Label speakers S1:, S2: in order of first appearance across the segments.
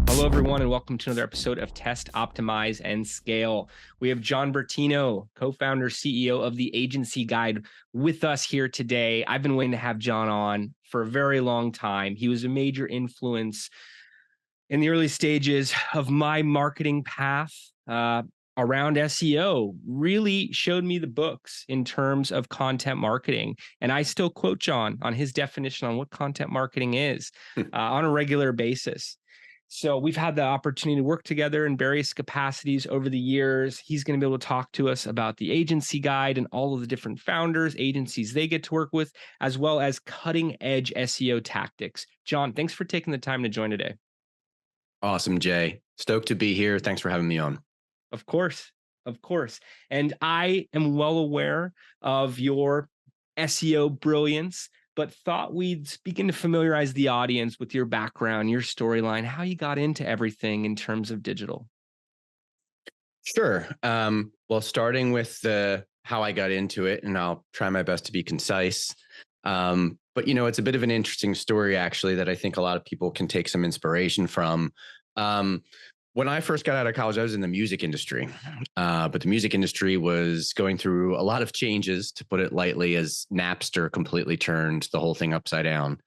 S1: Hello, everyone, and welcome to another episode of Test, Optimize, and Scale. We have John Bertino, co-founder, CEO of The Agency Guide, with us here today. I've been waiting to have John on for a very long time. He was a major influence in the early stages of my marketing path around SEO, really showed me the books in terms of content marketing. And I still quote John on his definition on what content marketing is on a regular basis. So we've had the opportunity to work together in various capacities over the years. He's going to be able to talk to us about the Agency Guide and all of the different founders, agencies they get to work with, as well as cutting edge SEO tactics. John, thanks for taking the time to join today.
S2: Awesome, Jay. Stoked to be here. Thanks for having me on.
S1: Of course. And I am well aware of your SEO brilliance, but thought we'd begin to familiarize the audience with your background, your storyline, how you got into everything in terms of digital.
S2: Sure. Well, starting with how I got into it, and I'll try my best to be concise. But, it's a bit of an interesting story, actually, that I think a lot of people can take some inspiration from. When I first got out of college, I was in the music industry, but the music industry was going through a lot of changes, to put it lightly, as Napster completely turned the whole thing upside down.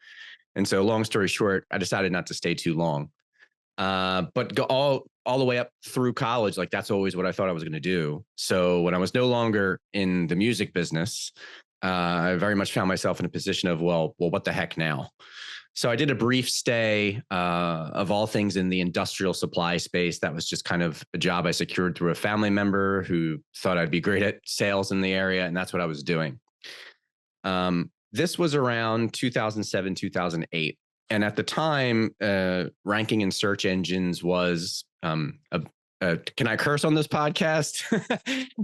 S2: And so, long story short, I decided not to stay too long. But go all the way up through college, like that's always what I thought I was going to do. So when I was no longer in the music business, I very much found myself in a position of, well, what the heck now? So I did a brief stay of all things in the industrial supply space. That was just kind of a job I secured through a family member who thought I'd be great at sales in the area. And that's what I was doing. This was around 2007, 2008. And at the time, ranking in search engines was can I curse on this podcast?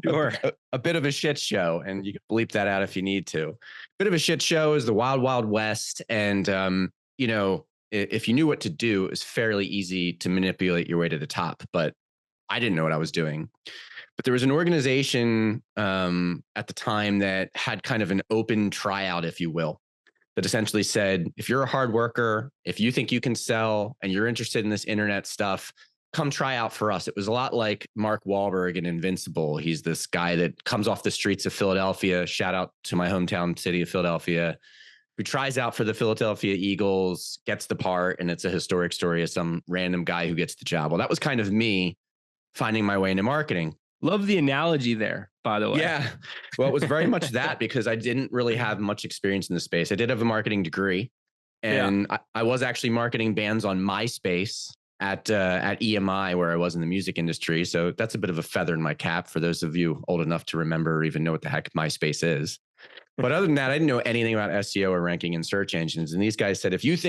S1: Sure.
S2: A bit of a shit show, and you can bleep that out if you need to. Bit of a shit show is the wild, wild west. And, if you knew what to do, it was fairly easy to manipulate your way to the top. But I didn't know what I was doing. But there was an organization at the time that had kind of an open tryout, if you will, that essentially said, if you're a hard worker, if you think you can sell and you're interested in this internet stuff, come try out for us. It was a lot like Mark Wahlberg in Invincible. He's this guy that comes off the streets of Philadelphia. Shout out to my hometown city of Philadelphia, who tries out for the Philadelphia Eagles, gets the part, and it's a historic story of some random guy who gets the job. Well, that was kind of me finding my way into marketing.
S1: Love the analogy there, by the way.
S2: Yeah. Well, it was very much that, because I didn't really have much experience in the space. I did have a marketing degree, and I was actually marketing bands on MySpace at EMI, where I was in the music industry. So that's a bit of a feather in my cap for those of you old enough to remember or even know what the heck MySpace is. But other than that, I didn't know anything about SEO or ranking in search engines. And these guys said, if you've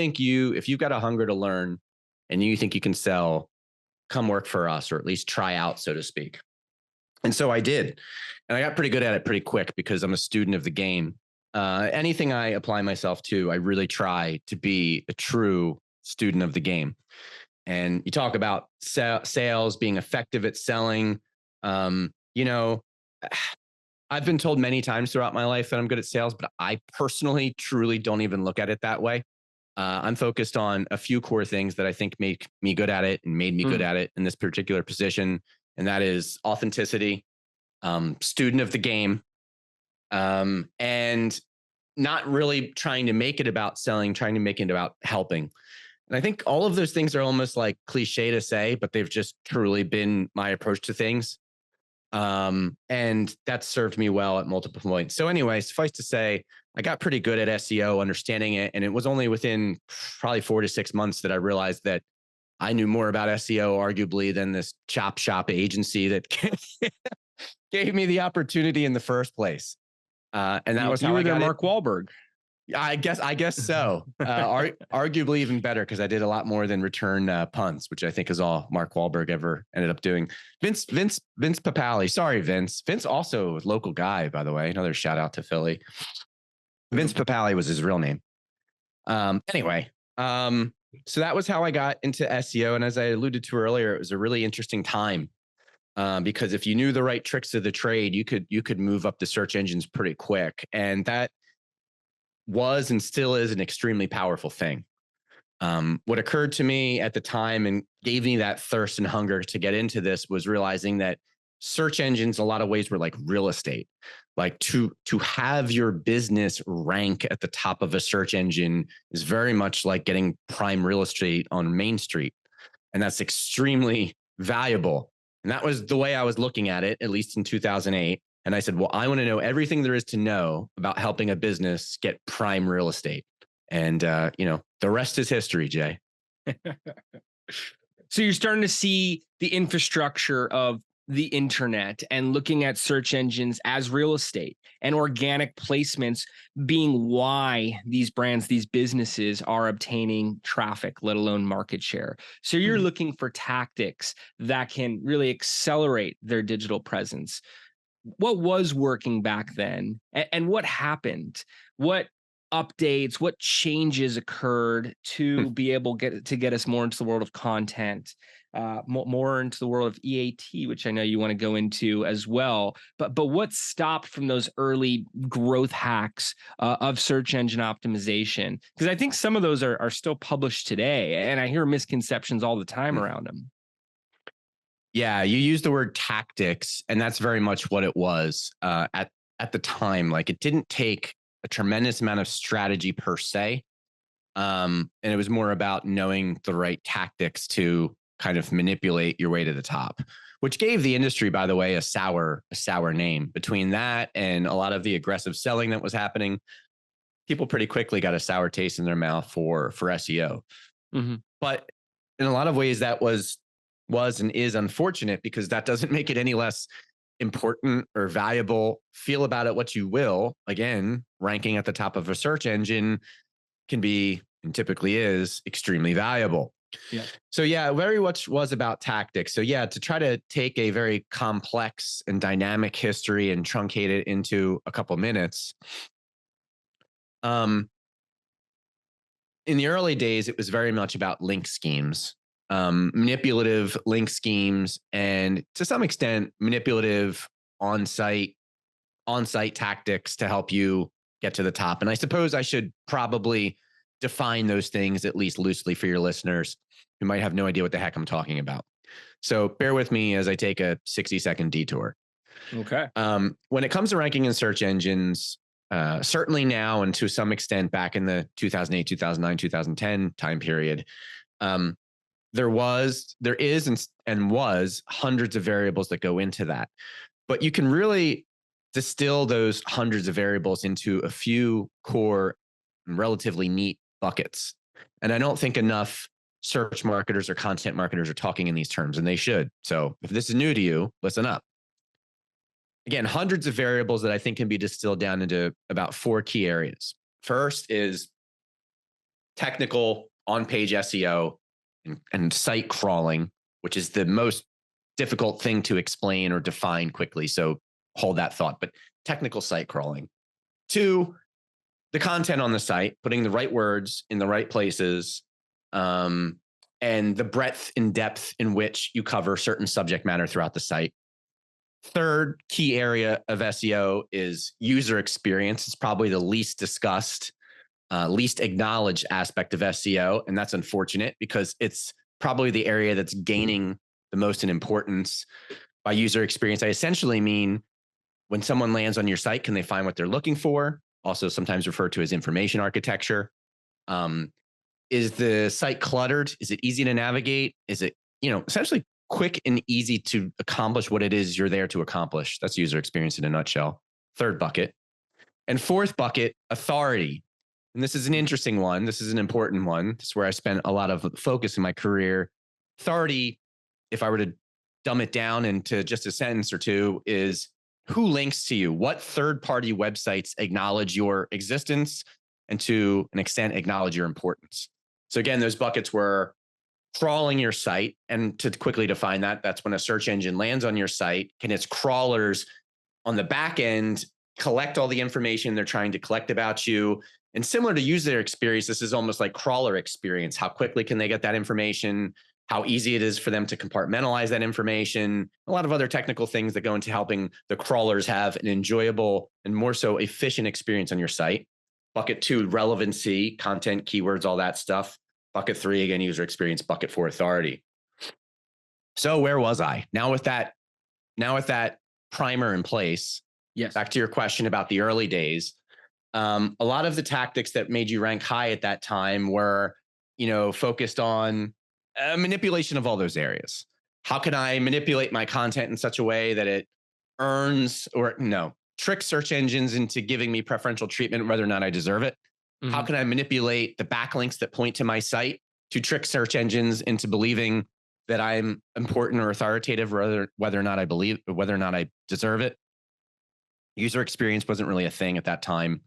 S2: got a hunger to learn and you think you can sell, come work for us, or at least try out, so to speak. And so I did. And I got pretty good at it pretty quick, because I'm a student of the game. Anything I apply myself to, I really try to be a true student of the game. And you talk about sales, being effective at selling. I've been told many times throughout my life that I'm good at sales, but I personally, truly don't even look at it that way. I'm focused on a few core things that I think make me good at it and made me good at it in this particular position. And that is authenticity, student of the game, and not really trying to make it about selling, trying to make it about helping. And I think all of those things are almost like cliche to say, but they've just truly been my approach to things. And that served me well at multiple points. So anyway, suffice to say, I got pretty good at SEO, understanding it. And it was only within probably 4 to 6 months that I realized that I knew more about SEO, arguably, than this chop shop agency that gave me the opportunity in the first place. And that was how I got
S1: Mark Wahlberg.
S2: I guess so. Arguably even better, because I did a lot more than return punts, which I think is all Mark Wahlberg ever ended up doing. Vince Papale. Sorry, Vince. Vince also a local guy, by the way. Another shout out to Philly. Vince Papale was his real name. Anyway, so that was how I got into SEO. And as I alluded to earlier, it was a really interesting time, because if you knew the right tricks of the trade, you could move up the search engines pretty quick. And was and still is an extremely powerful thing. What occurred to me at the time and gave me that thirst and hunger to get into this was realizing that search engines, a lot of ways, were like real estate. Like to have your business rank at the top of a search engine is very much like getting prime real estate on Main Street. And that's extremely valuable. And that was the way I was looking at it, at least in 2008. And I said, well, I want to know everything there is to know about helping a business get prime real estate. And, the rest is history, Jay.
S1: So you're starting to see the infrastructure of the internet and looking at search engines as real estate and organic placements being why these brands, these businesses are obtaining traffic, let alone market share. So you're looking for tactics that can really accelerate their digital presence. What was working back then and what happened? What updates, what changes occurred to be able to get us more into the world of content, more into the world of EAT, which I know you want to go into as well. But what stopped from those early growth hacks of search engine optimization? Because I think some of those are still published today, and I hear misconceptions all the time around them.
S2: Yeah, you used the word tactics, and that's very much what it was at the time. Like, it didn't take a tremendous amount of strategy per se, and it was more about knowing the right tactics to kind of manipulate your way to the top, which gave the industry, by the way, a sour name. Between that and a lot of the aggressive selling that was happening, people pretty quickly got a sour taste in their mouth for SEO.
S1: Mm-hmm.
S2: But in a lot of ways, that was and is unfortunate, because that doesn't make it any less important or valuable. Feel about it what you will. Again, ranking at the top of a search engine can be, and typically is, extremely valuable.
S1: Yeah.
S2: So yeah, very much was about tactics. So yeah, to try to take a very complex and dynamic history and truncate it into a couple minutes. In the early days, it was very much about link schemes. Manipulative link schemes, and to some extent, manipulative on-site tactics to help you get to the top. And I suppose I should probably define those things, at least loosely, for your listeners who might have no idea what the heck I'm talking about. So bear with me as I take a 60-second detour.
S1: Okay.
S2: When it comes to ranking in search engines, certainly now, and to some extent back in the 2008, 2009, 2010 time period, there is, and was hundreds of variables that go into that. But you can really distill those hundreds of variables into a few core and relatively neat buckets. And I don't think enough search marketers or content marketers are talking in these terms, and they should. So if this is new to you, listen up. Again, hundreds of variables that I think can be distilled down into about 4 key areas. First is technical on-page SEO and site crawling, which is the most difficult thing to explain or define quickly. So hold that thought. But technical site crawling. 2, the content on the site, putting the right words in the right places, and the breadth and depth in which you cover certain subject matter throughout the site. Third key area of SEO is user experience. It's probably the least discussed, least acknowledged aspect of SEO. And that's unfortunate, because it's probably the area that's gaining the most in importance. By user experience, I essentially mean, when someone lands on your site, can they find what they're looking for? Also sometimes referred to as information architecture. Is the site cluttered? Is it easy to navigate? Is it, essentially quick and easy to accomplish what it is you're there to accomplish? That's user experience in a nutshell. Third bucket. And fourth bucket, authority. And this is an interesting one. This is an important one. This is where I spent a lot of focus in my career. Authority, if I were to dumb it down into just a sentence or two, is who links to you? What third-party websites acknowledge your existence and to an extent acknowledge your importance? So again, those buckets were crawling your site. And to quickly define that, that's when a search engine lands on your site. Can its crawlers on the back end collect all the information they're trying to collect about you? And similar to user experience, this is almost like crawler experience. How quickly can they get that information? How easy it is for them to compartmentalize that information? A lot of other technical things that go into helping the crawlers have an enjoyable and more so efficient experience on your site. Bucket 2, relevancy, content, keywords, all that stuff. Bucket 3, again, user experience. Bucket 4, authority. So where was I? Now with that primer in place,
S1: Yes.
S2: back to your question about the early days. A lot of the tactics that made you rank high at that time were, focused on manipulation of all those areas. How can I manipulate my content in such a way that it tricks search engines into giving me preferential treatment, whether or not I deserve it? Mm-hmm. How can I manipulate the backlinks that point to my site to trick search engines into believing that I'm important or authoritative, whether or not I deserve it? User experience wasn't really a thing at that time,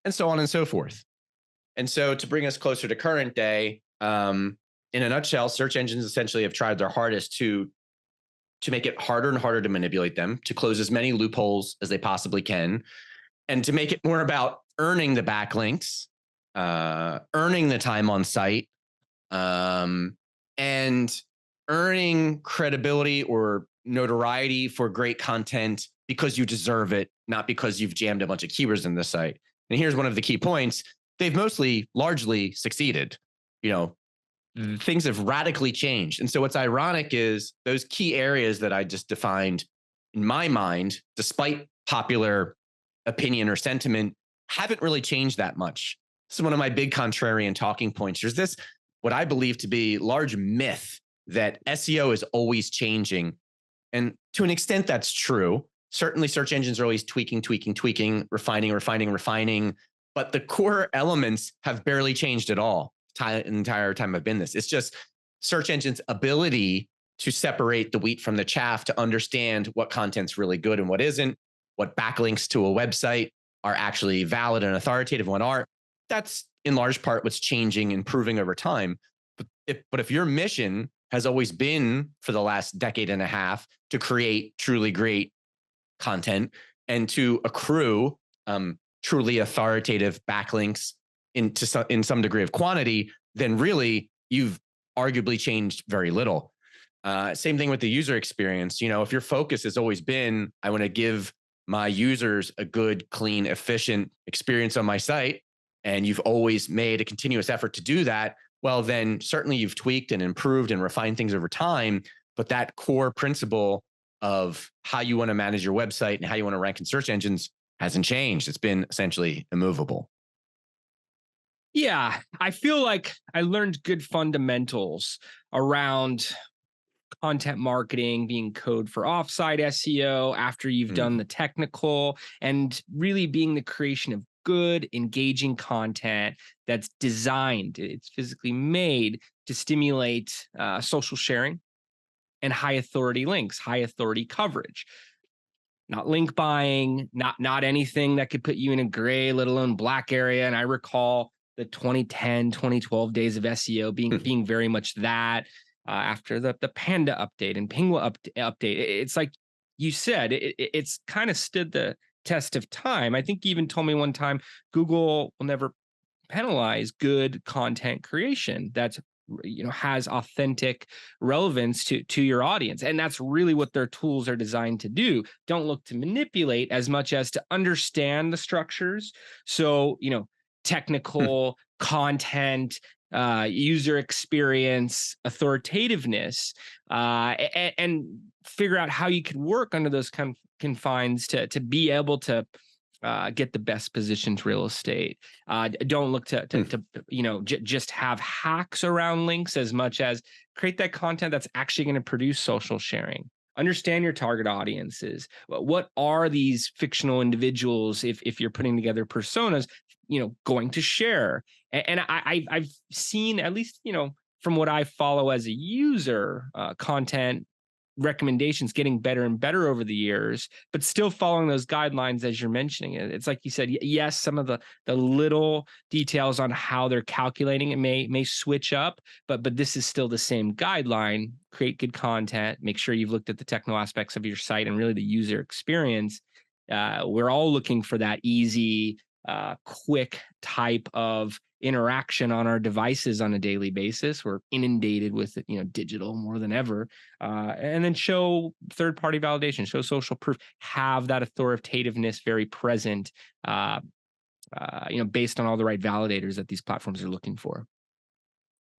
S2: and so on and so forth. And so to bring us closer to current day, in a nutshell, search engines essentially have tried their hardest to make it harder and harder to manipulate them, to close as many loopholes as they possibly can, and to make it more about earning the backlinks, earning the time on site, and earning credibility or notoriety for great content because you deserve it, not because you've jammed a bunch of keywords in the site. And here's one of the key points. They've largely succeeded. Things have radically changed. And so what's ironic is those key areas that I just defined in my mind, despite popular opinion or sentiment, haven't really changed that much. This is one of my big contrarian talking points. There's this, what I believe to be large myth that SEO is always changing. And to an extent, that's true. Certainly search engines are always tweaking, refining. But the core elements have barely changed at all the entire time I've been this. It's just search engines' ability to separate the wheat from the chaff, to understand what content's really good and what isn't, what backlinks to a website are actually valid and authoritative and what aren't. That's in large part what's changing, improving over time. But if your mission has always been for the last decade and a half to create truly great content and to accrue truly authoritative backlinks in some degree of quantity, then really you've arguably changed very little. Same thing with the user experience. If your focus has always been, I want to give my users a good, clean, efficient experience on my site, and you've always made a continuous effort to do that, well, then certainly you've tweaked and improved and refined things over time. But that core principle of how you want to manage your website and how you want to rank in search engines hasn't changed. It's been essentially immovable.
S1: Yeah, I feel like I learned good fundamentals around content marketing, being code for offsite SEO after you've done the technical, and really being the creation of good, engaging content that's designed, it's physically made to stimulate social sharing and high authority links, high authority coverage. Not link buying, not anything that could put you in a gray, let alone black area. And I recall the 2010, 2012 days of SEO being very much that. After the Panda update and Pingua update, it's like you said, it's kind of stood the test of time. I think you even told me one time, Google will never penalize good content creation that's has authentic relevance to your audience. And that's really what their tools are designed to do. Don't look to manipulate as much as to understand the structures. So, technical content, user experience, authoritativeness, and figure out how you could work under those confines to be able to get the best positioned real estate. Don't look to just have hacks around links as much as create that content that's actually going to produce social sharing. Understand your target audiences. What are these fictional individuals, if you're putting together personas, going to share? And I've seen, at least, from what I follow as a user, content recommendations getting better and better over the years, but still following those guidelines as you're mentioning it. It's like you said, yes, some of the little details on how they're calculating it may switch up, but this is still the same guideline. Create good content, make sure you've looked at the technical aspects of your site and really the user experience. We're all looking for that easy, quick type of interaction on our devices on a daily basis. We're inundated with digital more than ever, and then show third-party validation, show social proof, have that authoritativeness very present, based on all the right validators that these platforms are looking for.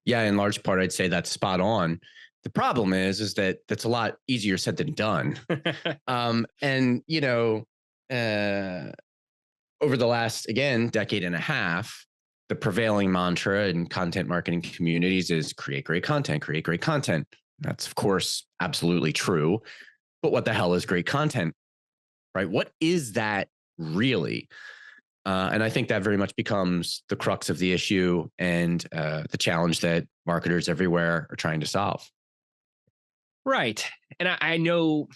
S2: Yeah, in large part, I'd say that's spot on. The problem is that that's a lot easier said than done. And over the last, again, decade and a half, the prevailing mantra in content marketing communities is create great content, create great content. That's, of course, absolutely true. But what the hell is great content, right? What is that really? And I think that very much becomes the crux of the issue and the challenge that marketers everywhere are trying to solve.
S1: Right. And I know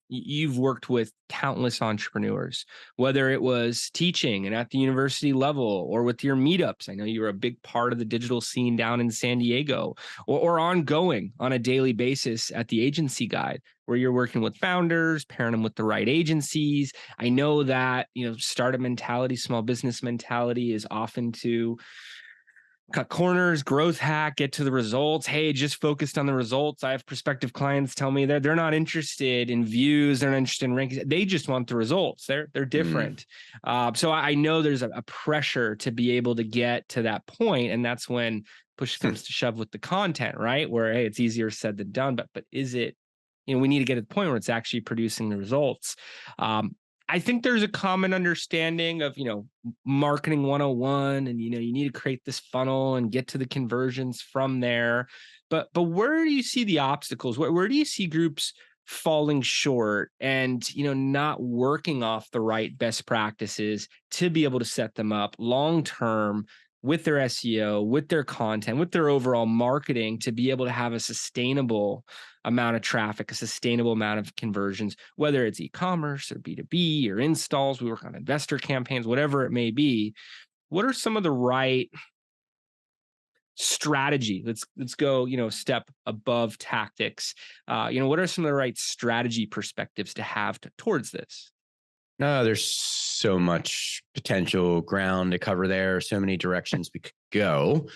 S1: you've worked with countless entrepreneurs, whether it was teaching and at the university level or with your meetups. I know you're a big part of the digital scene down in San Diego, or ongoing on a daily basis at the Agency Guide, where you're working with founders, pairing them with the right agencies. I know that, startup mentality, small business mentality is often to cut corners, growth hack, get to the results. Hey, just focused on the results. I have prospective clients tell me that they're not interested in views, they're not interested in rankings. They just want the results. They're different. So I know there's a pressure to be able to get to that point, and that's when push comes to shove with the content, right? Where hey, it's easier said than done, but is it? We need to get to the point where it's actually producing the results. I think there's a common understanding of, marketing 101 and, you need to create this funnel and get to the conversions from there. But where do you see the obstacles? Where do you see groups falling short and, not working off the right best practices to be able to set them up long term with their SEO, with their content, with their overall marketing to be able to have a sustainable amount of traffic, a sustainable amount of conversions, whether it's e-commerce or B2B or installs. We work on investor campaigns, whatever it may be. What are some of the right strategy? Let's go, step above tactics. What are some of the right strategy perspectives to have towards this?
S2: No, there's so much potential ground to cover there, so many directions we could go.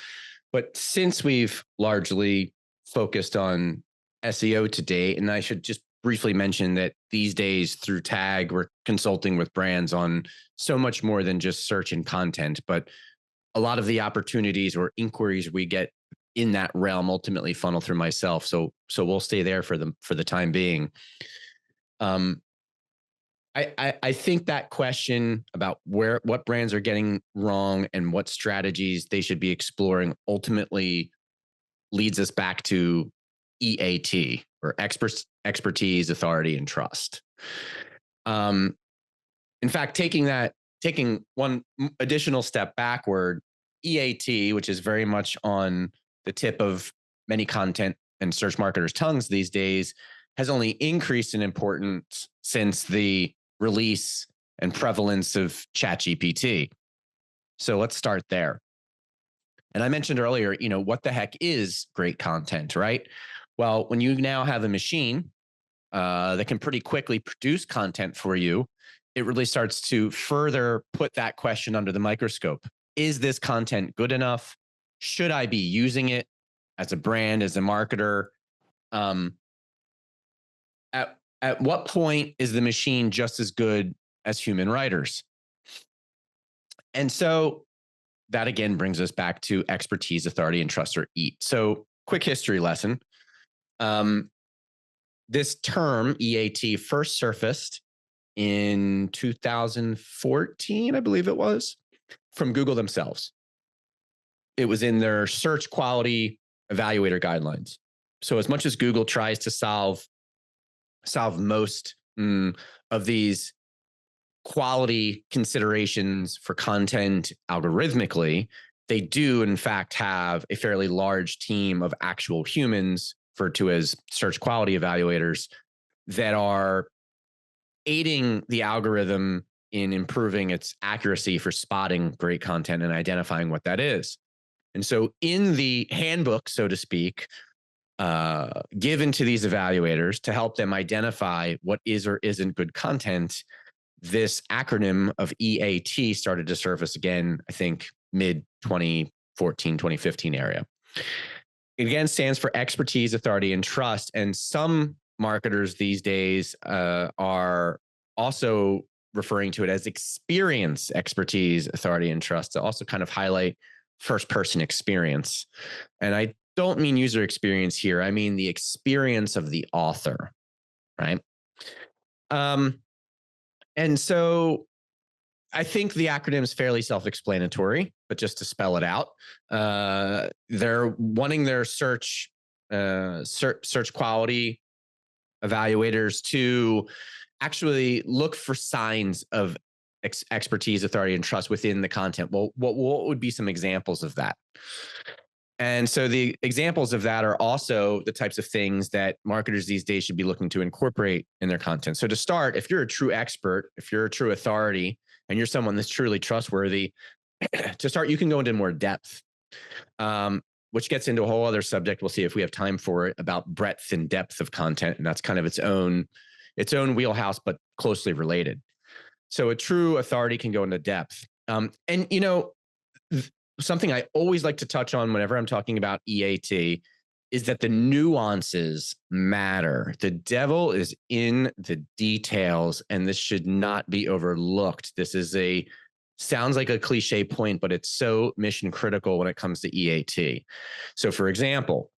S2: But since we've largely focused on SEO to date, and I should just briefly mention that these days through Tag, we're consulting with brands on so much more than just search and content, but a lot of the opportunities or inquiries we get in that realm ultimately funnel through myself. So we'll stay there for the time being. I think that question about what brands are getting wrong and what strategies they should be exploring ultimately leads us back to EAT, or expertise, authority, and trust. In fact, taking one additional step backward, EAT, which is very much on the tip of many content and search marketers' tongues these days, has only increased in importance since the release and prevalence of ChatGPT. So let's start there. And I mentioned earlier, what the heck is great content, right? Well, when you now have a machine that can pretty quickly produce content for you, it really starts to further put that question under the microscope. Is this content good enough? Should I be using it as a brand, as a marketer? At what point is the machine just as good as human writers? And so that again brings us back to expertise, authority, and trust, or EAT. So quick history lesson. This term EAT first surfaced in 2014, I believe it was, from Google themselves. It was in their search quality evaluator guidelines. So as much as Google tries to solve most of these quality considerations for content algorithmically, they do in fact have a fairly large team of actual humans, referred to as search quality evaluators, that are aiding the algorithm in improving its accuracy for spotting great content and identifying what that is. And so in the handbook, so to speak, given to these evaluators to help them identify what is or isn't good content, this acronym of EAT started to surface again, I think mid 2014, 2015 area. It again stands for expertise, authority, and trust. And some marketers these days are also referring to it as experience, expertise, authority, and trust to also kind of highlight first person experience. And I don't mean user experience here. I mean the experience of the author, right? And so I think the acronym is fairly self-explanatory, but just to spell it out, they're wanting their search quality evaluators to actually look for signs of expertise, authority, and trust within the content. Well, what would be some examples of that? And so the examples of that are also the types of things that marketers these days should be looking to incorporate in their content. So to start, if you're a true expert, if you're a true authority, and you're someone that's truly trustworthy, to start, you can go into more depth, which gets into a whole other subject. We'll see if we have time for it, about breadth and depth of content. And that's kind of its own wheelhouse, but closely related. So a true authority can go into depth. And, you know, something I always like to touch on whenever I'm talking about EAT is that the nuances matter. The devil is in the details, and this should not be overlooked. This is sounds like a cliche point, but it's so mission critical when it comes to EAT. So for example,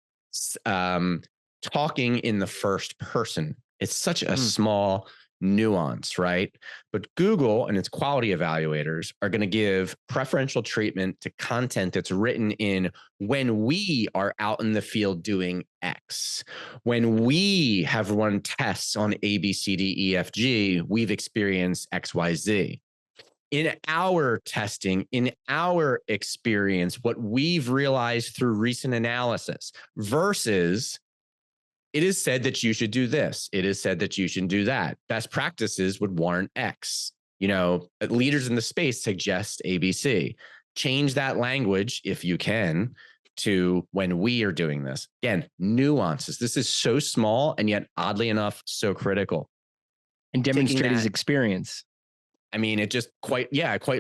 S2: talking in the first person, it's such a small nuance, right? But Google and its quality evaluators are going to give preferential treatment to content that's written in when we are out in the field doing X. When we have run tests on A, B, C, D, E, F, G, we've experienced X, Y, Z. In our testing, in our experience, what we've realized through recent analysis versus it is said that you should do this. It is said that you should do that. Best practices would warrant X. You know, leaders in the space suggest ABC. Change that language if you can to when we are doing this. Again, nuances. This is so small and yet oddly enough, so critical.
S1: And demonstrate his experience.
S2: I mean, it just quite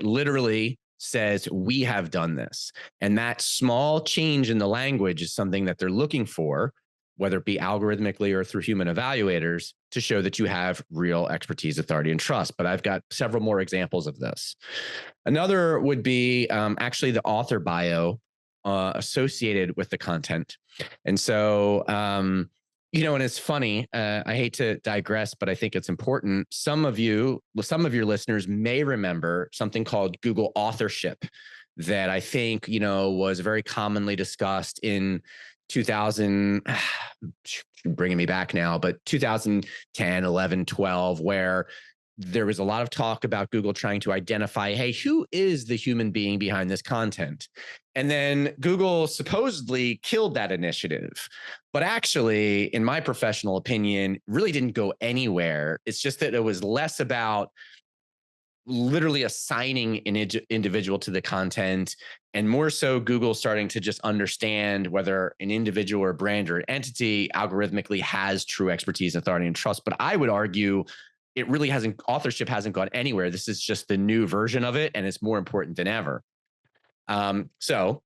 S2: literally says we have done this. And that small change in the language is something that they're looking for, whether it be algorithmically or through human evaluators, to show that you have real expertise, authority, and trust. But I've got several more examples of this. Another would be actually the author bio associated with the content. And so, you know, and it's funny, I hate to digress, but I think it's important. Some of your listeners may remember something called Google authorship that I think, you know, was very commonly discussed in 2000, bringing me back now, but 2010, 11, 12, where there was a lot of talk about Google trying to identify, hey, who is the human being behind this content? And then Google supposedly killed that initiative. But actually, in my professional opinion, really didn't go anywhere. It's just that it was less about literally assigning an individual to the content, and more so Google starting to just understand whether an individual or brand or an entity algorithmically has true expertise, authority, and trust. But I would argue it really authorship hasn't gone anywhere. This is just the new version of it, and it's more important than ever. So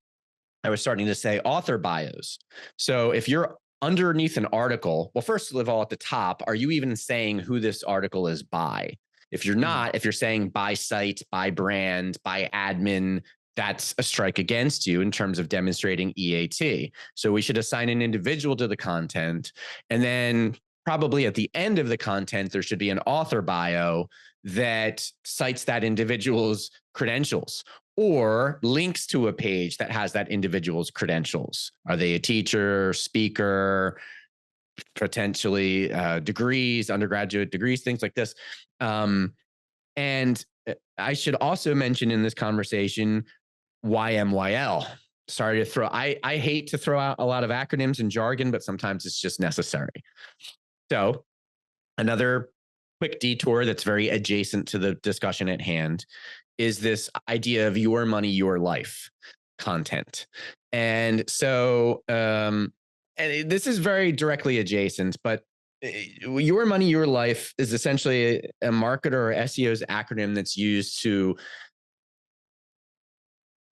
S2: I was starting to say author bios. So if you're underneath an article, well, first of all, at the top, are you even saying who this article is by? If you're not, if you're saying by site, by brand, by admin, that's a strike against you in terms of demonstrating EAT. So we should assign an individual to the content. And then probably at the end of the content, there should be an author bio that cites that individual's credentials or links to a page that has that individual's credentials. Are they a teacher, speaker, potentially degrees, undergraduate degrees, things like this. And I should also mention in this conversation, YMYL. Sorry to throw, I hate to throw out a lot of acronyms and jargon, but sometimes it's just necessary. So another quick detour that's very adjacent to the discussion at hand is this idea of your money, your life content. And so, and this is very directly adjacent, but your money, your life is essentially a marketer or SEO's acronym that's used to,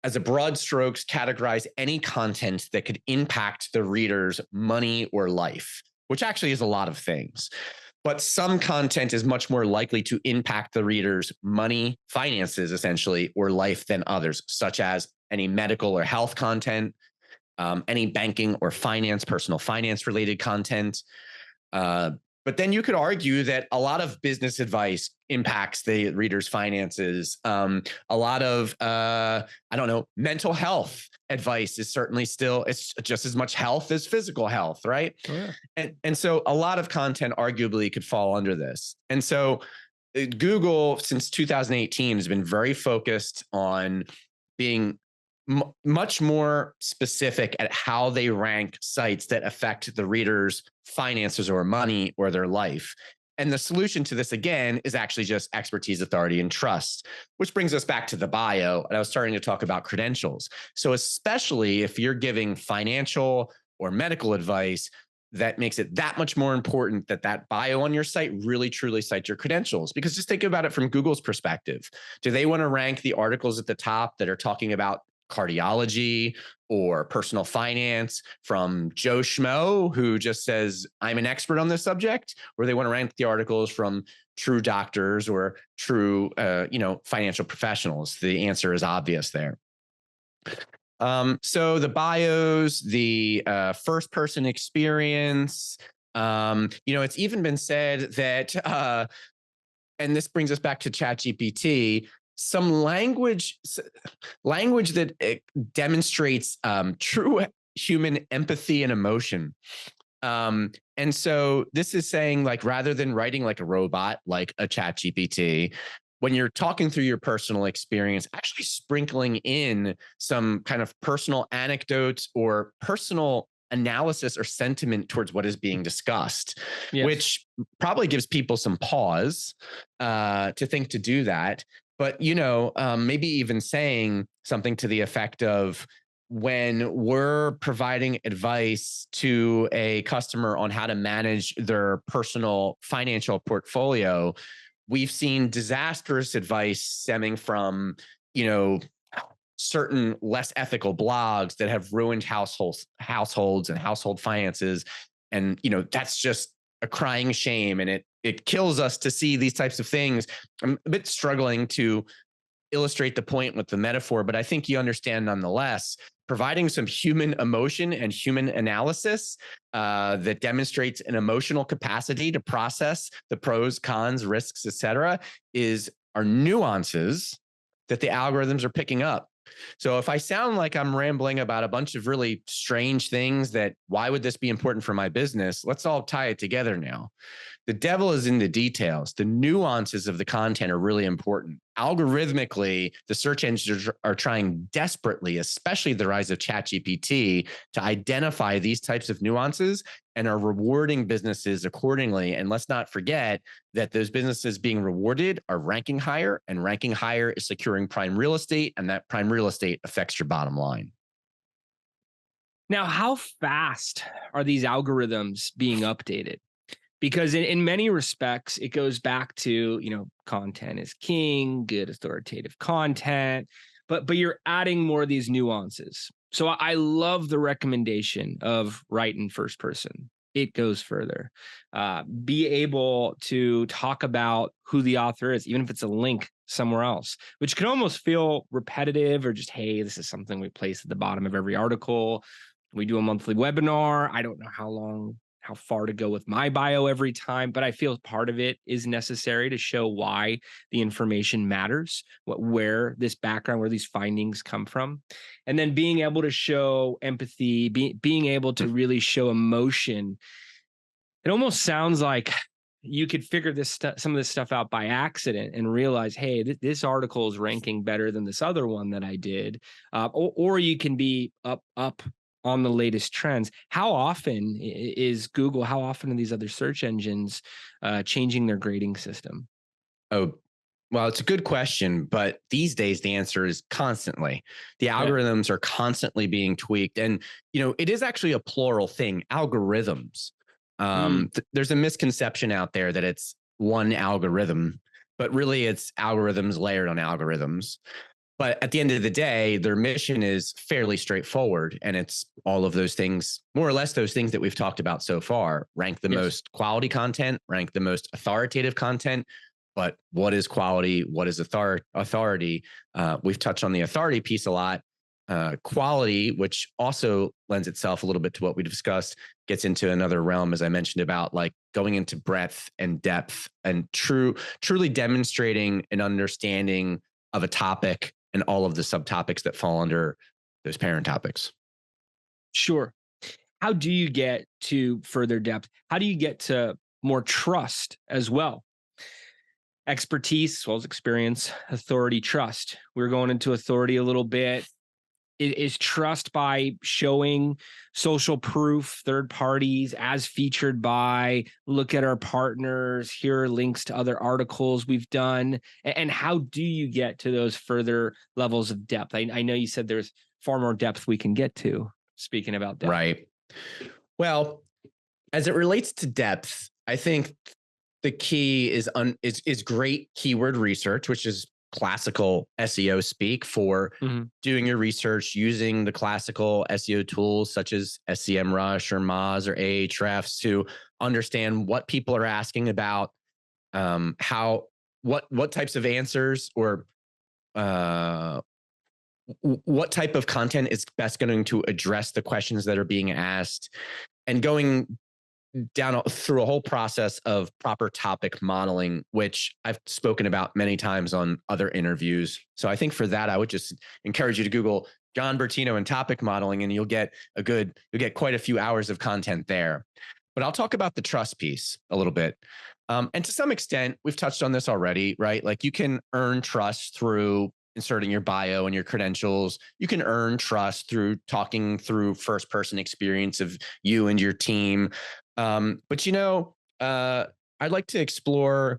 S2: as a broad strokes, categorize any content that could impact the reader's money or life, which actually is a lot of things. but some content is much more likely to impact the reader's money, finances, essentially, or life than others, such as any medical or health content, any banking or finance, personal finance related content. But then you could argue that a lot of business advice impacts the reader's finances. A lot of, I don't know, mental health advice is certainly still, it's just as much health as physical health, right?
S1: Oh, yeah.
S2: And so a lot of content arguably could fall under this. And so Google, since 2018, has been very focused on being much more specific at how they rank sites that affect the reader's finances or money or their life. And the solution to this, again, is actually just expertise, authority, and trust, which brings us back to the bio. And I was starting to talk about credentials. So especially if you're giving financial or medical advice, that makes it that much more important that that bio on your site really truly cites your credentials. Because just think about it from Google's perspective. Do they want to rank the articles at the top that are talking about cardiology or personal finance from Joe Schmo, who just says, I'm an expert on this subject? Or they want to rank the articles from true doctors or true, financial professionals? The answer is obvious there. So the bios, the first person experience, it's even been said that, and this brings us back to ChatGPT, some language that demonstrates true human empathy and emotion. And so this is saying, like, rather than writing like a robot, like a ChatGPT, when you're talking through your personal experience, actually sprinkling in some kind of personal anecdotes or personal analysis or sentiment towards what is being discussed,
S1: Yes.
S2: which probably gives people some pause to think to do that. But, maybe even saying something to the effect of, when we're providing advice to a customer on how to manage their personal financial portfolio, we've seen disastrous advice stemming from, certain less ethical blogs that have ruined households and household finances. And, that's just a crying shame. And it kills us to see these types of things. I'm a bit struggling to illustrate the point with the metaphor, but I think you understand nonetheless. Providing some human emotion and human analysis that demonstrates an emotional capacity to process the pros, cons, risks, et cetera, are nuances that the algorithms are picking up. So if I sound like I'm rambling about a bunch of really strange things that, why would this be important for my business? Let's all tie it together now. The devil is in the details. The nuances of the content are really important. Algorithmically, the search engines are trying desperately, especially the rise of ChatGPT, to identify these types of nuances and are rewarding businesses accordingly. And let's not forget that those businesses being rewarded are ranking higher, and ranking higher is securing prime real estate, and that prime real estate affects your bottom line.
S1: Now, how fast are these algorithms being updated? Because in many respects, it goes back to, content is king, good authoritative content, but you're adding more of these nuances. So I love the recommendation of write in first person. It goes further. Be able to talk about who the author is, even if it's a link somewhere else, which can almost feel repetitive, or just, hey, this is something we place at the bottom of every article. We do a monthly webinar. I don't know how far to go with my bio every time, but I feel part of it is necessary to show why the information matters, where this background, where these findings come from. And then being able to show empathy, being able to really show emotion. It almost sounds like you could figure some of this stuff out by accident and realize, hey, this article is ranking better than this other one that I did. Or you can be up on the latest trends. How often is Google, how often are these other search engines changing their grading system?
S2: Oh, well, it's a good question, but these days the answer is constantly. The algorithms are constantly being tweaked. And, it is actually a plural thing, algorithms. There's a misconception out there that it's one algorithm, but really it's algorithms layered on algorithms. But at the end of the day, their mission is fairly straightforward. And it's all of those things, more or less those things that we've talked about so far. Rank the most quality content, rank the most authoritative content. But what is quality? What is authority? We've touched on the authority piece a lot. Quality, which also lends itself a little bit to what we discussed, gets into another realm, as I mentioned, about like going into breadth and depth and truly demonstrating an understanding of a topic and all of the subtopics that fall under those parent topics.
S1: Sure. How do you get to further depth? How do you get to more trust as well? Expertise as well as experience, authority, trust. We're going into authority a little bit. Is trust by showing social proof, third parties as featured by, look at our partners, here are links to other articles we've done. And how do you get to those further levels of depth? I know you said there's far more depth we can get to, speaking about depth.
S2: Right. Well, as it relates to depth, I think the key is great keyword research, which is classical SEO speak for doing your research using the classical SEO tools such as SEMrush or Moz or Ahrefs to understand what people are asking about, what types of answers or what type of content is best going to address the questions that are being asked, and going down through a whole process of proper topic modeling, which I've spoken about many times on other interviews. So I think for that, I would just encourage you to Google John Bertino and topic modeling, and you'll get quite a few hours of content there. But I'll talk about the trust piece a little bit. And to some extent, we've touched on this already, right? Like you can earn trust through inserting your bio and your credentials. You can earn trust through talking through first person experience of you and your team. But I'd like to explore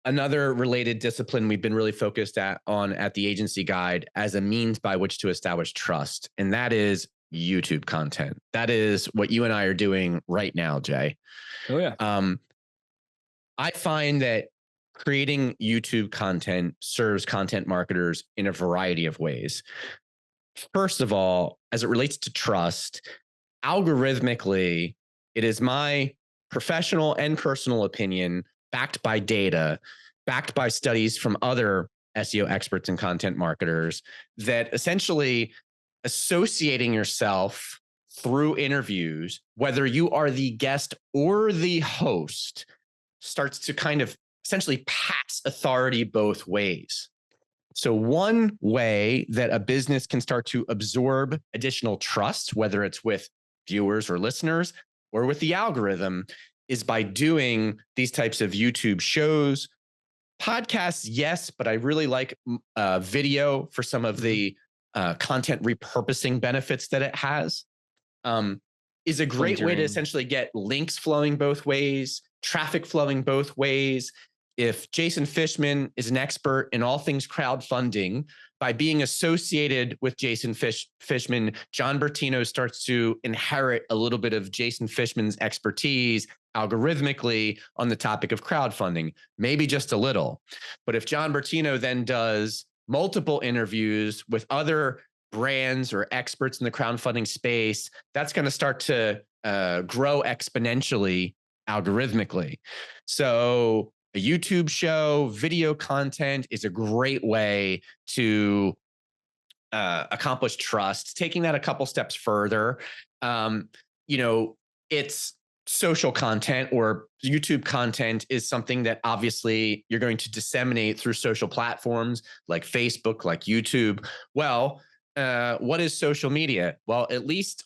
S2: another related discipline we've been really focused on at the Agency Guide as a means by which to establish trust, and that is YouTube content. That is what you and I are doing right now, Jay.
S1: Oh yeah.
S2: I find that creating YouTube content serves content marketers in a variety of ways. First of all, as it relates to trust, algorithmically, it is my professional and personal opinion, backed by data, backed by studies from other SEO experts and content marketers, that essentially associating yourself through interviews, whether you are the guest or the host, starts to kind of essentially pass authority both ways. So one way that a business can start to absorb additional trust, whether it's with viewers or listeners or with the algorithm, is by doing these types of YouTube shows. Podcasts, yes, but I really like video for some of the content repurposing benefits that it has. Is a great way to essentially get links flowing both ways, traffic flowing both ways. If Jason Fishman is an expert in all things crowdfunding, by being associated with Jason Fishman, John Bertino starts to inherit a little bit of Jason Fishman's expertise algorithmically on the topic of crowdfunding, maybe just a little. But if John Bertino then does multiple interviews with other brands or experts in the crowdfunding space, that's going to start to grow exponentially algorithmically. So a YouTube show, video content is a great way to accomplish trust. Taking that a couple steps further, it's social content or YouTube content is something that obviously you're going to disseminate through social platforms like Facebook, like YouTube. Well, what is social media? Well, at least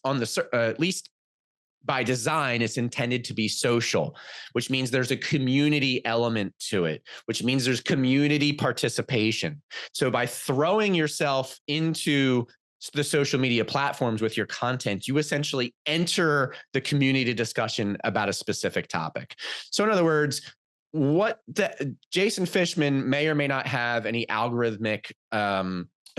S2: by design, it's intended to be social, which means there's a community element to it, which means there's community participation. So by throwing yourself into the social media platforms with your content, you essentially enter the community discussion about a specific topic. So in other words, Jason Fishman may or may not have any algorithmic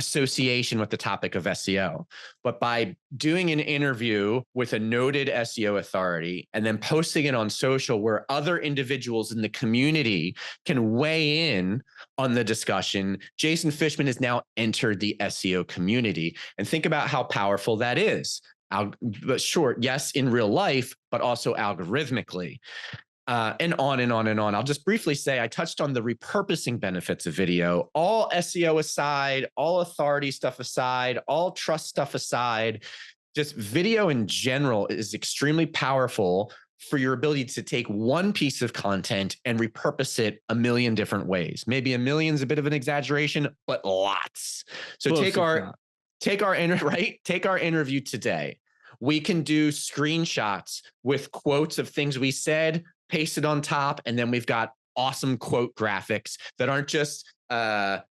S2: association with the topic of SEO. But by doing an interview with a noted SEO authority and then posting it on social where other individuals in the community can weigh in on the discussion, Jason Fishman has now entered the SEO community. And think about how powerful that is. But short, yes, in real life, but also algorithmically. And on and on and on. I'll just briefly say I touched on the repurposing benefits of video. All SEO aside, all authority stuff aside, all trust stuff aside, just video in general is extremely powerful for your ability to take one piece of content and repurpose it a million different ways. Maybe a million is a bit of an exaggeration, but lots. So take our interview today. We can do screenshots with quotes of things we said, paste it on top, and then we've got awesome quote graphics that aren't just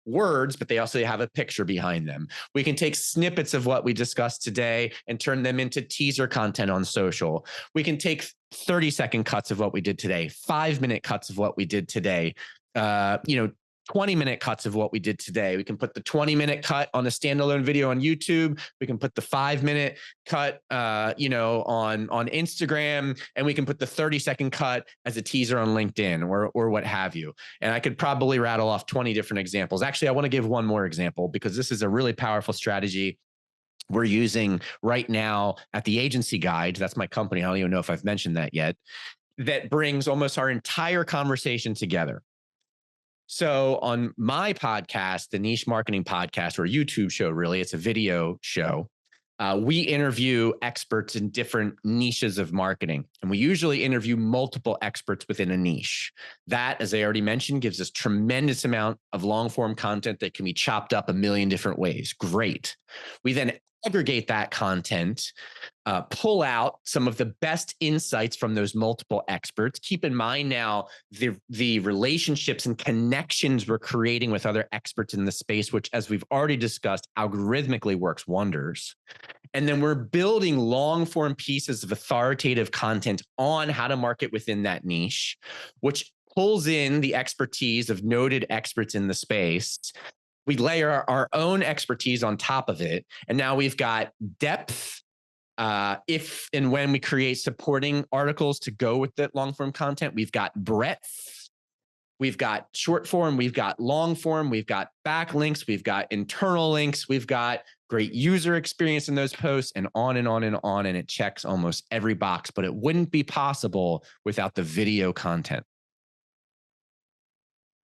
S2: words, but they also have a picture behind them. We can take snippets of what we discussed today and turn them into teaser content on social. We can take 30-second cuts of what we did today, 5-minute cuts of what we did today, 20-minute cuts of what we did today. We can put the 20-minute cut on a standalone video on YouTube. We can put the 5-minute cut, on Instagram, and we can put the 30-second cut as a teaser on LinkedIn or what have you. And I could probably rattle off 20 different examples. Actually, I want to give one more example because this is a really powerful strategy we're using right now at the Agency Guide. That's my company. I don't even know if I've mentioned that yet. That brings almost our entire conversation together. So on my podcast, the Niche Marketing Podcast, or YouTube show, really, it's a video show. We interview experts in different niches of marketing, and we usually interview multiple experts within a niche. That, as I already mentioned, gives us tremendous amount of long form content that can be chopped up a million different ways. Great. We then aggregate that content, pull out some of the best insights from those multiple experts. Keep in mind now the relationships and connections we're creating with other experts in the space, which, as we've already discussed, algorithmically works wonders. And then we're building long form pieces of authoritative content on how to market within that niche, which pulls in the expertise of noted experts in the space. We layer our own expertise on top of it. And now we've got depth. If and when we create supporting articles to go with that long form content, we've got breadth. We've got short form. We've got long form. We've got backlinks. We've got internal links. We've got great user experience in those posts, and on and on and on. And it checks almost every box, but it wouldn't be possible without the video content.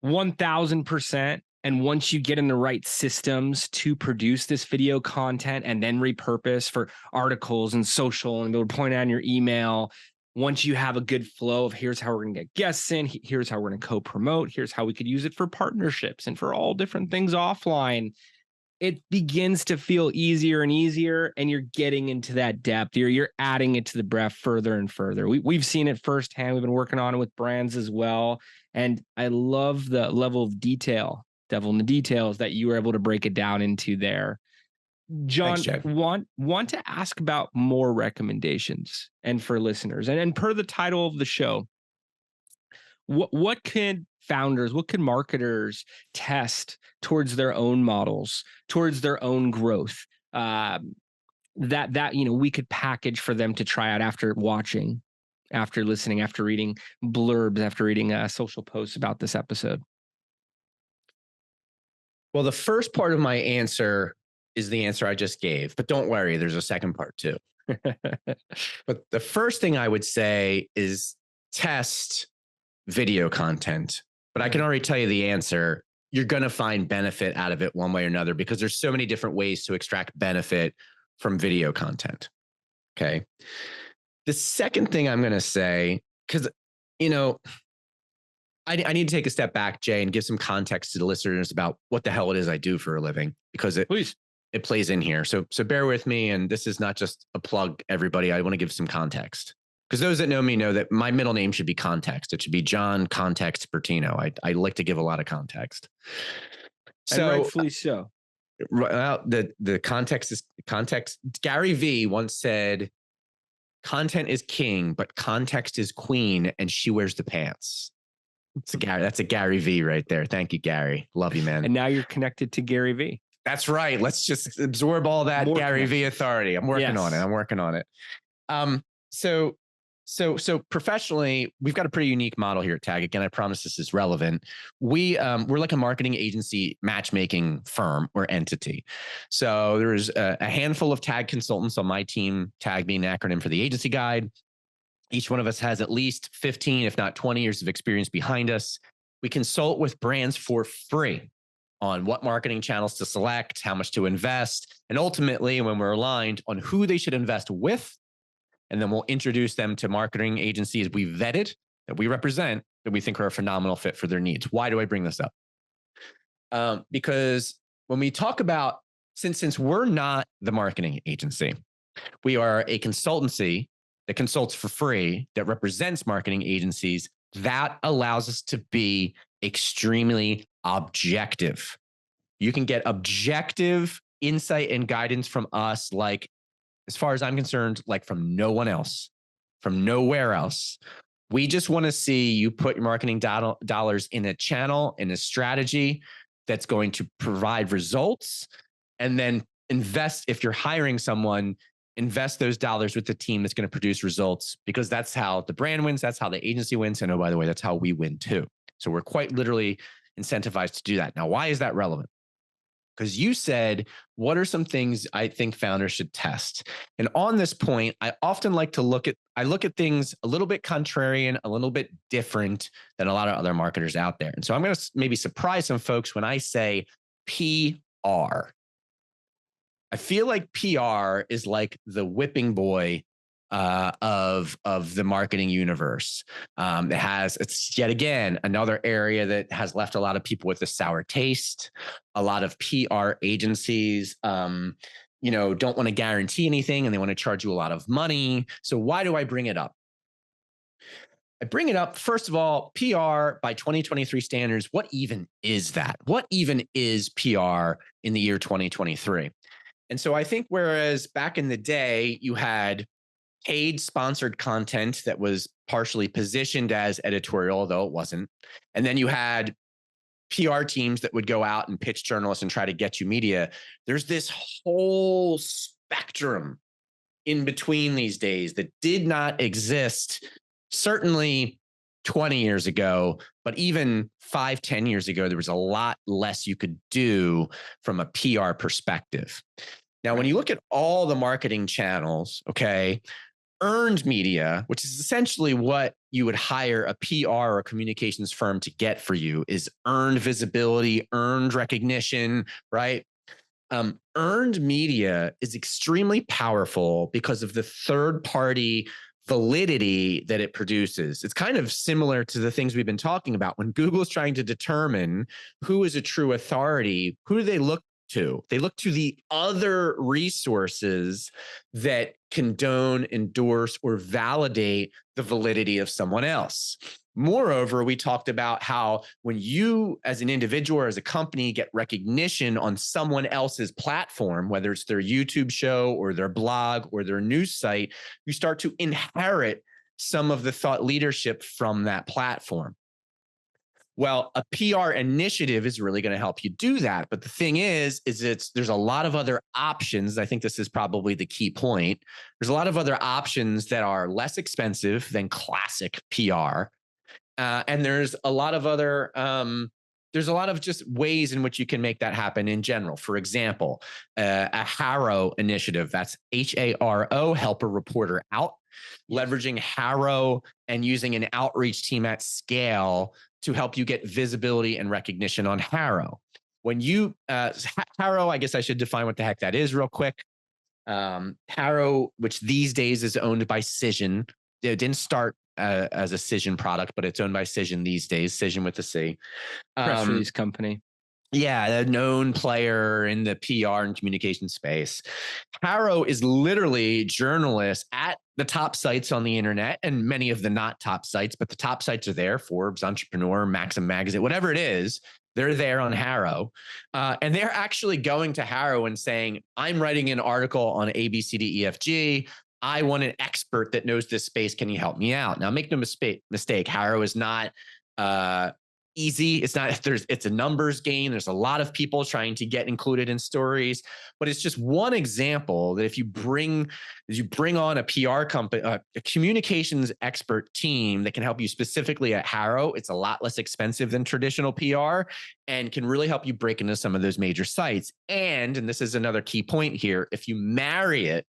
S1: 1000%. And once you get in the right systems to produce this video content and then repurpose for articles and social, and they'll point out in your email, once you have a good flow of here's how we're going to get guests in, here's how we're going to co-promote, here's how we could use it for partnerships and for all different things offline, it begins to feel easier and easier, and you're getting into that depth. You're adding it to the breadth further and further. We've seen it firsthand. We've been working on it with brands as well. And I love the level of detail, devil in the details, that you were able to break it down into there. John,
S2: Thanks,
S1: want to ask about more recommendations, and for listeners, and per the title of the show, what could founders, what could marketers test towards their own models, towards their own growth, that we could package for them to try out after watching, after listening, after reading blurbs, after reading social posts about this episode?
S2: Well, the first part of my answer is the answer I just gave, but don't worry, there's a second part too. But the first thing I would say is test video content. But I can already tell you the answer. You're going to find benefit out of it one way or another, because there's so many different ways to extract benefit from video content. Okay. The second thing I'm going to say, because, I need to take a step back, Jay, and give some context to the listeners about what the hell it is I do for a living, because it plays in here. So bear with me. And this is not just a plug, everybody. I want to give some context, because those that know me know that my middle name should be Context. It should be John Context Bertino. I like to give a lot of context.
S1: So, and rightfully so.
S2: Well, the context is context. Gary V once said, "Content is king, but context is queen, and she wears the pants." That's a Gary V right there. Thank you, Gary. Love you, man.
S1: And now you're connected to Gary V.
S2: That's right. Let's just absorb all that
S1: More
S2: Gary V
S1: connections.
S2: authority. I'm working on it.
S1: Yes.
S2: I'm working on it. So professionally, we've got a pretty unique model here at Tag. Again, I promise this is relevant. We're like a marketing agency matchmaking firm or entity. So there's a handful of Tag consultants on my team, Tag being an acronym for the agency guide. Each one of us has at least 15, if not 20 years of experience behind us. We consult with brands for free on what marketing channels to select, how much to invest, and ultimately, when we're aligned, on who they should invest with. And then we'll introduce them to marketing agencies we vetted, that we represent, that we think are a phenomenal fit for their needs. Why do I bring this up? Because when we talk about, since we're not the marketing agency, we are a consultancy that consults for free, that represents marketing agencies. That allows us to be extremely objective. You can get objective insight and guidance from us, like, as far as I'm concerned, like from no one else, from nowhere else. We just want to see you put your marketing dollars in a channel, in a strategy that's going to provide results, and then invest. If you're hiring someone, invest those dollars with the team that's going to produce results, because that's how the brand wins. That's how the agency wins. And oh, by the way, that's how we win too. So we're quite literally incentivized to do that. Now, why is that relevant? Because you said, what are some things I think founders should test? And on this point, I often like to look at things a little bit contrarian, a little bit different than a lot of other marketers out there. And so I'm going to maybe surprise some folks when I say PR. I feel like PR is like the whipping boy of the marketing universe. It's yet again another area that has left a lot of people with a sour taste. A lot of PR agencies, don't want to guarantee anything, and they want to charge you a lot of money. So why do I bring it up? I bring it up, first of all, PR by 2023 standards. What even is that? What even is PR in the year 2023? And so I think whereas back in the day, you had paid sponsored content that was partially positioned as editorial, although it wasn't. And then you had PR teams that would go out and pitch journalists and try to get you media. There's this whole spectrum in between these days that did not exist, certainly 20 years ago, but even 5-10 years ago, there was a lot less you could do from a PR perspective. Now, when you look at all the marketing channels, okay, earned media, which is essentially what you would hire a PR or a communications firm to get for you, is earned visibility, earned recognition, right? Earned media is extremely powerful because of the third-party validity that it produces. It's kind of similar to the things we've been talking about. When Google's trying to determine who is a true authority, who do they look to? They look to the other resources that condone, endorse, or validate the validity of someone else. Moreover, we talked about how when you as an individual or as a company get recognition on someone else's platform, whether it's their YouTube show or their blog or their news site, you start to inherit some of the thought leadership from that platform. Well, a PR initiative is really going to help you do that. But the thing is there's a lot of other options. I think this is probably the key point. There's a lot of other options that are less expensive than classic PR. And there's a lot of just ways in which you can make that happen in general. For example, a HARO initiative, that's HARO, help a reporter out, leveraging HARO and using an outreach team at scale to help you get visibility and recognition on HARO. When you, HARO, I guess I should define what the heck that is real quick. HARO, which these days is owned by Cision. It didn't start as a Cision product, but it's owned by Cision these days, Cision with a C.
S1: Press release company.
S2: Yeah, a known player in the PR and communication space. HARO is literally journalists at the top sites on the internet and many of the not top sites, but the top sites are there, Forbes, Entrepreneur, Maxim Magazine, whatever it is, they're there on HARO. And they're actually going to HARO and saying, I'm writing an article on ABCDEFG. I want an expert that knows this space. Can you help me out? Now, make no mistake, HARO is not easy. It's a numbers game. There's a lot of people trying to get included in stories, but it's just one example that if you bring on a PR company, a communications expert team that can help you specifically at Harrow, it's a lot less expensive than traditional PR and can really help you break into some of those major sites. And this is another key point here, if you marry it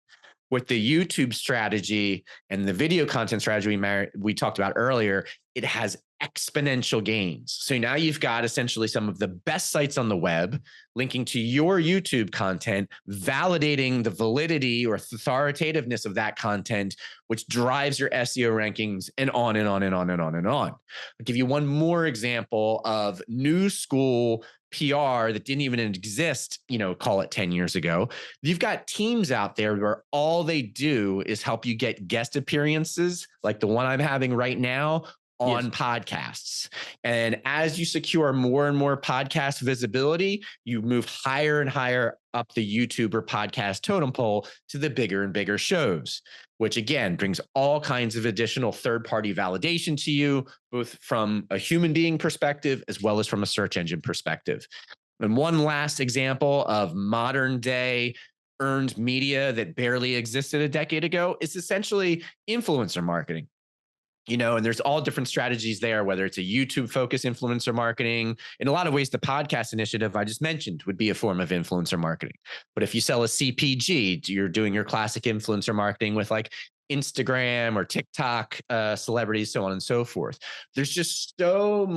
S2: with the YouTube strategy and the video content strategy we talked about earlier, it has exponential gains. So now you've got essentially some of the best sites on the web linking to your YouTube content, validating the validity or authoritativeness of that content, which drives your SEO rankings, and on and on and on and on and on. I'll give you one more example of new school PR that didn't even exist, call it 10 years ago. You've got teams out there where all they do is help you get guest appearances like the one I'm having right now on podcasts. And as you secure more and more podcast visibility, you move higher and higher up the YouTube or podcast totem pole to the bigger and bigger shows, which again brings all kinds of additional third-party validation to you, both from a human being perspective as well as from a search engine perspective. And one last example of modern day earned media that barely existed a decade ago is essentially influencer marketing. And there's all different strategies there, whether it's a YouTube focused influencer marketing. In a lot of ways, the podcast initiative I just mentioned would be a form of influencer marketing. But if you sell a CPG, you're doing your classic influencer marketing with like Instagram or TikTok celebrities, so on and so forth. There's just so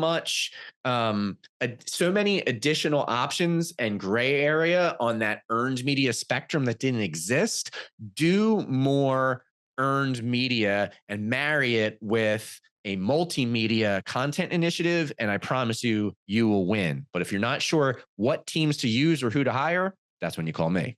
S2: many additional options and gray area on that earned media spectrum that didn't exist. Do more earned media and marry it with a multimedia content initiative, and I promise you will win. But if you're not sure what teams to use or who to hire, that's when you call me.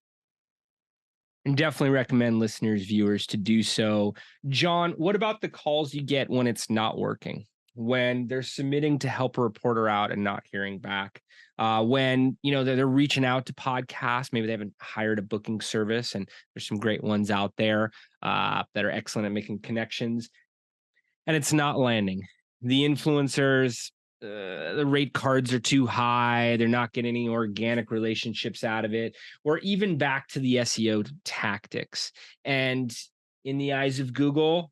S1: And definitely recommend listeners, viewers to do so. John, what about the calls you get when it's not working? When they're submitting to help a reporter out and not hearing back? When they're reaching out to podcasts, maybe they haven't hired a booking service, and there's some great ones out there that are excellent at making connections, and it's not landing. The influencers, the rate cards are too high. They're not getting any organic relationships out of it, or even back to the SEO tactics. And in the eyes of Google,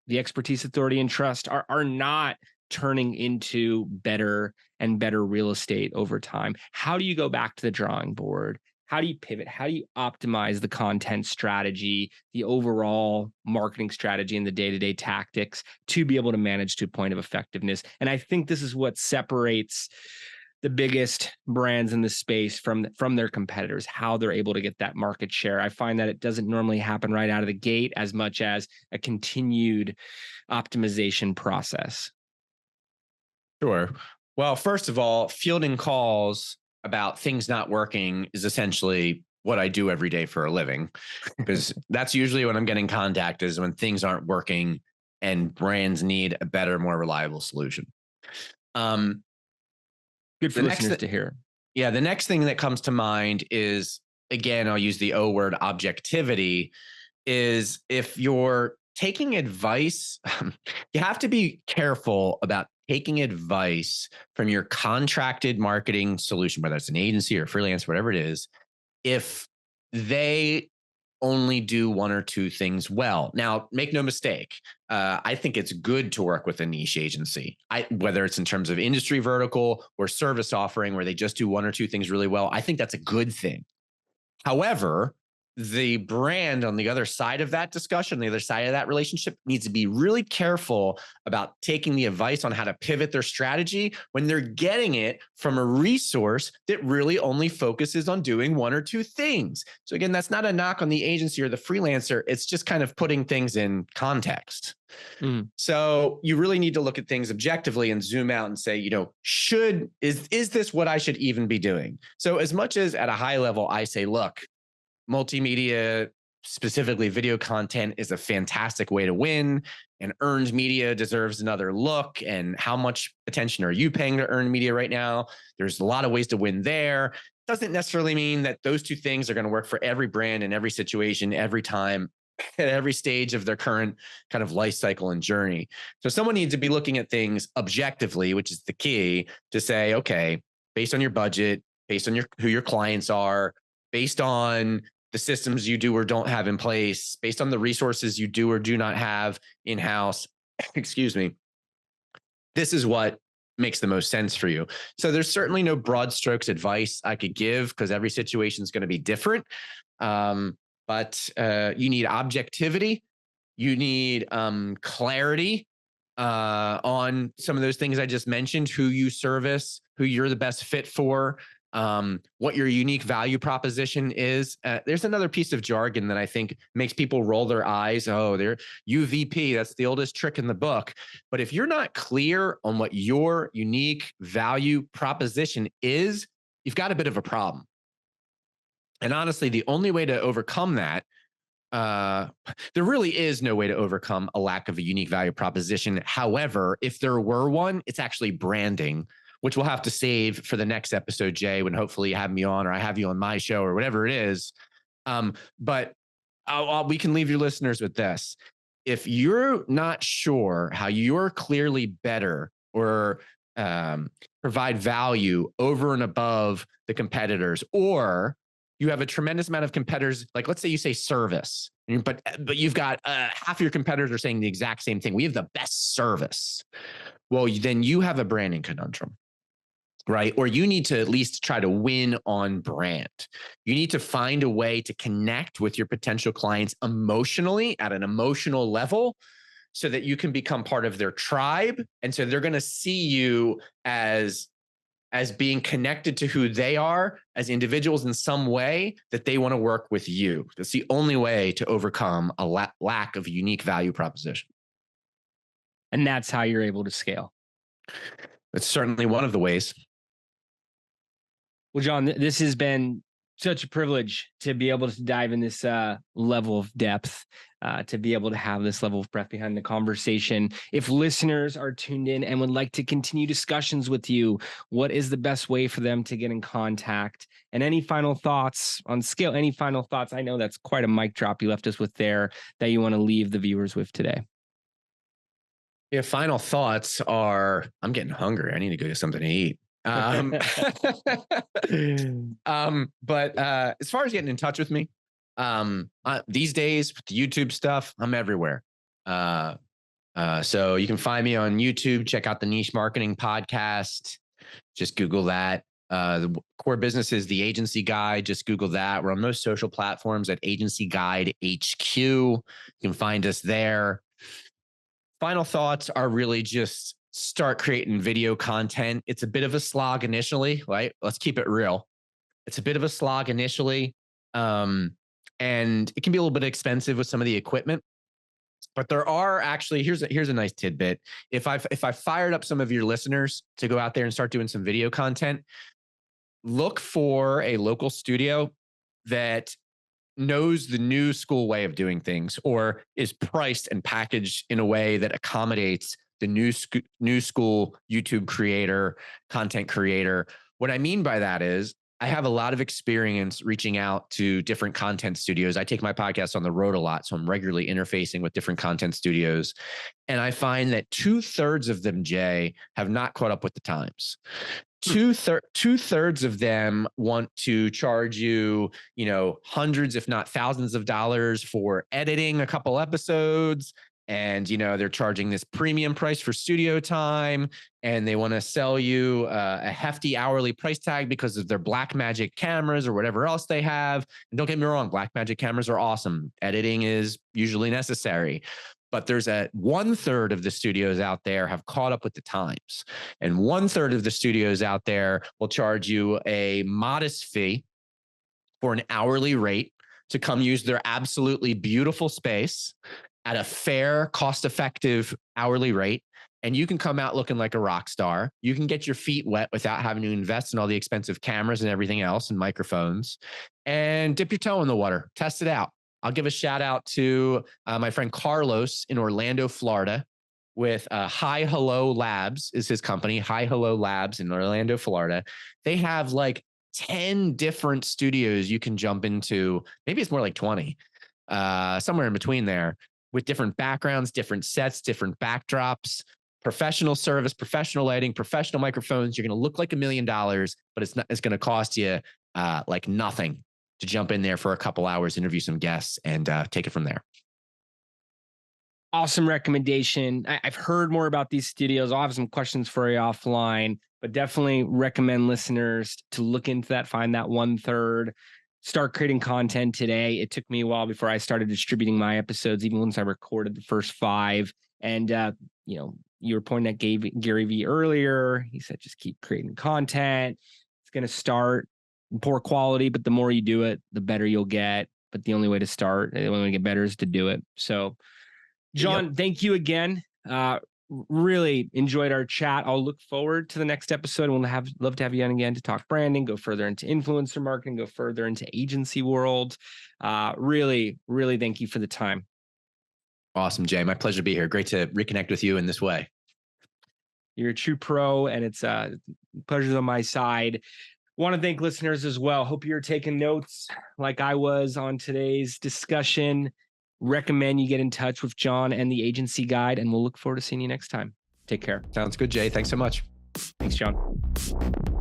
S1: the expertise, authority, and trust are not turning into better and better real estate over time. How do you go back to the drawing board? How do you pivot? How do you optimize the content strategy, the overall marketing strategy, and the day-to-day tactics to be able to manage to a point of effectiveness? And I think this is what separates the biggest brands in the space from their competitors, how they're able to get that market share. I find that it doesn't normally happen right out of the gate as much as a continued optimization process.
S2: Sure. Well, first of all, fielding calls about things not working is essentially what I do every day for a living, because that's usually when I'm getting contacted, is when things aren't working and brands need a better, more reliable solution.
S1: Good for listeners to hear.
S2: Yeah. The next thing that comes to mind is, again, I'll use the O word, objectivity, is if you're taking advice, you have to be careful about taking advice from your contracted marketing solution, whether it's an agency or freelance, whatever it is, if they only do one or two things well. Now, make no mistake, I think it's good to work with a niche agency, whether it's in terms of industry vertical or service offering where they just do one or two things really well. I think that's a good thing. However, the brand on the other side of that discussion, the other side of that relationship, needs to be really careful about taking the advice on how to pivot their strategy when they're getting it from a resource that really only focuses on doing one or two things. So again, that's not a knock on the agency or the freelancer. It's just kind of putting things in context. So you really need to look at things objectively and zoom out and say, is this what I should even be doing? So as much as at a high level, I say, look, multimedia, specifically video content, is a fantastic way to win, and earned media deserves another look. And how much attention are you paying to earned media right now? There's a lot of ways to win there. Doesn't necessarily mean that those two things are going to work for every brand in every situation, every time. at every stage of their current kind of life cycle and journey. So someone needs to be looking at things objectively, which is the key, to say, okay, based on your budget, based on who your clients are, based on the systems you do or don't have in place, based on the resources you do or do not have in-house, excuse me, this is what makes the most sense for you. So there's certainly no broad strokes advice I could give because every situation is going to be different. But you need objectivity, you need clarity on some of those things I just mentioned, who you service, who you're the best fit for, what your unique value proposition is. There's another piece of jargon that I think makes people roll their eyes. Oh, they're UVP. That's the oldest trick in the book. But if you're not clear on what your unique value proposition is, you've got a bit of a problem. And honestly, the only way to overcome that, there really is no way to overcome a lack of a unique value proposition. However, if there were one, it's actually branding, which we'll have to save for the next episode, Jay, when hopefully you have me on or I have you on my show or whatever it is. But we can leave your listeners with this. If you're not sure how you're clearly better or provide value over and above the competitors, or you have a tremendous amount of competitors, like let's say you say service, but you've got half of your competitors are saying the exact same thing. We have the best service. Well, then you have a branding conundrum, right? Or you need to at least try to win on brand. You need to find a way to connect with your potential clients emotionally at an emotional level so that you can become part of their tribe. And so they're going to see you as being connected to who they are as individuals in some way that they want to work with you. That's the only way to overcome a lack of a unique value proposition.
S1: And that's how you're able to scale.
S2: It's certainly one of the ways.
S1: Well, John, this has been such a privilege to be able to dive in this level of depth, to be able to have this level of breadth behind the conversation. If listeners are tuned in and would like to continue discussions with you, what is the best way for them to get in contact? And any final thoughts on scale? Any final thoughts? I know that's quite a mic drop you left us with there that you want to leave the viewers with today.
S2: Yeah, final thoughts are, I'm getting hungry. I need to go get something to eat. But as far as getting in touch with me, these days with the YouTube stuff, I'm everywhere. So you can find me on YouTube. Check out the Niche Marketing Podcast. Just Google that. The core business is the Agency Guide. Just Google that. We're on most social platforms at Agency Guide HQ. You can find us there. Final thoughts are really just start creating video content. It's a bit of a slog initially, right? Let's keep it real. It's a bit of a slog initially. And it can be a little bit expensive with some of the equipment. But there are actually, here's a nice tidbit. If I fired up some of your listeners to go out there and start doing some video content, look for a local studio that knows the new school way of doing things or is priced and packaged in a way that accommodates the new school YouTube creator, content creator. What I mean by that is I have a lot of experience reaching out to different content studios. I take my podcast on the road a lot, so I'm regularly interfacing with different content studios. And I find that 2/3 of them, Jay, have not caught up with the times. Two-thirds of them want to charge you, hundreds, if not thousands of dollars for editing a couple episodes. And, they're charging this premium price for studio time, and they want to sell you a hefty hourly price tag because of their Blackmagic cameras or whatever else they have. And don't get me wrong, Blackmagic cameras are awesome. Editing is usually necessary. But there's 1/3 of the studios out there have caught up with the times. And 1/3 of the studios out there will charge you a modest fee for an hourly rate to come use their absolutely beautiful space at a fair, cost-effective hourly rate. And you can come out looking like a rock star. You can get your feet wet without having to invest in all the expensive cameras and everything else and microphones, and dip your toe in the water, test it out. I'll give a shout out to my friend Carlos in Orlando, Florida, with Hi Hello Labs is his company, Hi Hello Labs in Orlando, Florida. They have like 10 different studios you can jump into. Maybe it's more like 20
S3: somewhere in between there, with different backgrounds, different sets, different backdrops, professional service, professional lighting, professional microphones. You're going to look like $1 million, but it's going to cost you like nothing to jump in there for a couple hours, interview some guests, and take it from there.
S1: Awesome recommendation. I've heard more about these studios. I'll have some questions for you offline, but definitely recommend listeners to look into that, find that 1/3, start creating content today. It took me a while before I started distributing my episodes, even once I recorded the first 5. And, you were pointing at Gary Vee earlier. He said, just keep creating content. It's going to start poor quality, but the more you do it, the better you'll get. But the only way to get better is to do it. So, John, thank you again. Really enjoyed our chat. I'll look forward to the next episode. We'll love to have you on again to talk branding, go further into influencer marketing, go further into agency world. Really, really thank you for the time.
S2: Awesome, Jay. My pleasure to be here. Great to reconnect with you in this way.
S1: You're a true pro, and it's pleasure's on my side. Want to thank listeners as well. Hope you're taking notes like I was on today's discussion. Recommend you get in touch with John and the Agency Guide, and we'll look forward to seeing you next time. Take care.
S2: Sounds good, Jay. Thanks so much.
S1: Thanks, John.